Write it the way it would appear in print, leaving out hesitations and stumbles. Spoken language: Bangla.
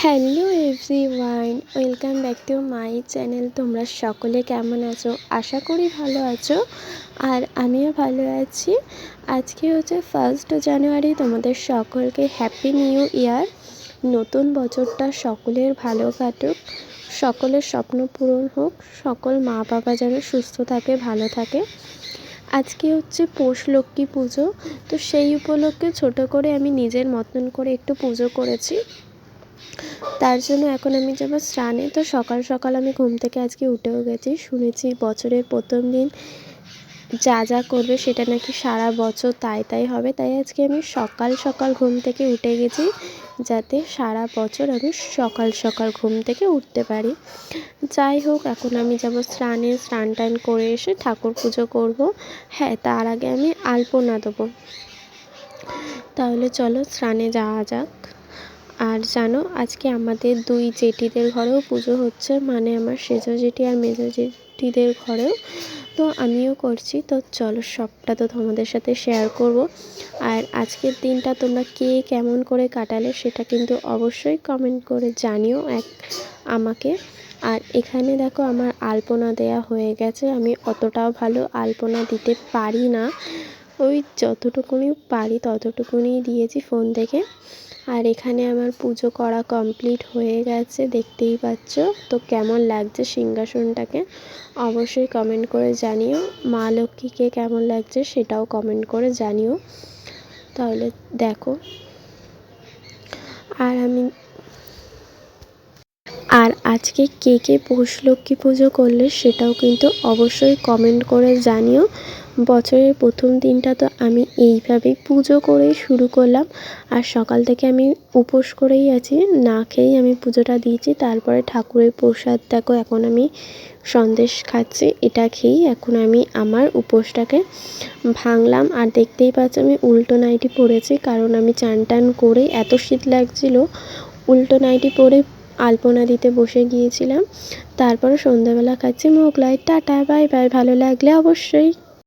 Hello everyone, welcome back to my channel. তোমরা সকলে কেমন আছো? আশা করি ভালো আছো, আর আমিও ভালো আছি। আজকে হচ্ছে 1 জানুয়ারি। তোমাদের সকলকে হ্যাপি নিউ ইয়ার। নতুন বছরটা সকলের ভালো কাটুক, সকলের স্বপ্ন পূরণ হোক, সকল মা বাবা যেন সুস্থ থাকে, ভালো থাকে। আজকে হচ্ছে পৌষ লক্ষ্মী পুজো, তো সেই উপলক্ষে ছোট করে আমি নিজের মতন করে একটু পুজো করেছি। তার জন্য এখন আমি যাবো স্নানে। তো সকাল সকাল আমি ঘুম থেকে আজকে উঠেও গেছি। শুনেছি বছরের প্রথম দিন যা যা করবে সেটা নাকি সারা বছর তাই হবে। তাই আজকে আমি সকাল সকাল ঘুম থেকে উঠে গেছি, যাতে সারা বছর আমি সকাল সকাল ঘুম থেকে উঠতে পারি। যাই হোক, এখন আমি যাব স্নান টান করে এসে ঠাকুর পুজো করব। হ্যাঁ, তার আগে আমি আলপনা দেবো। তাহলে চলো স্নানে যাওয়া যাক। আর জানো, আজকে আমাদের দুই জেঠিদের ঘরেও পুজো হচ্ছে, মানে আমার সেজো জেঠি আর মেজো জেঠিদের ঘরেও। তো আমিও করছি, তো চলো সবটা তো তোমাদের সাথে শেয়ার করব। আর আজকের দিনটা তোমরা কে কেমন করে কাটালে সেটা কিন্তু অবশ্যই কমেন্ট করে জানিও আমাকে। আর এখানে দেখো আমার আলপনা দেয়া হয়ে গেছে। আমি অতটাও ভালো আলপনা দিতে পারি না, ওই যতটুকুনি পারি ততটুকুনি দিয়েছি ফোন থেকে। আর এখানে আমার পুজো করা কমপ্লিট হয়ে গেছে, দেখতেই পাচ্ছ। তো কেমন লাগছে সিংহাসনটাকে অবশ্যই কমেন্ট করে জানিও। মা লক্ষ্মীকে কেমন লাগছে সেটাও কমেন্ট করে জানিও। তাহলে দেখো, আর আজকে কে কে পৌষ লক্ষ্মী পুজো করলে সেটাও কিন্তু অবশ্যই কমেন্ট করে জানিও। বছরের প্রথম দিনটা তো আমি এইভাবেই পুজো করেই শুরু করলাম। আর সকাল থেকে আমি উপোস করেই আছি, না খেয়েই আমি পুজোটা দিয়েছি। তারপরে ঠাকুরের প্রসাদ দেখো, এখন আমি সন্দেশ খাচ্ছি। এটা খেয়েই এখন আমি আমার উপোসটাকে ভাঙলাম। আর দেখতেই পাচ্ছ আমি উল্টো নাইটি পরেছি, কারণ আমি চান টান করে এত শীত লাগছিল, উল্টো নাইটি পরে আলপনা দিতে বসে গিয়েছিলাম। তারপরে সন্ধ্যাবেলা খাচ্ছি মোগলাই। Tata, bye bye. ভালো লাগলে অবশ্যই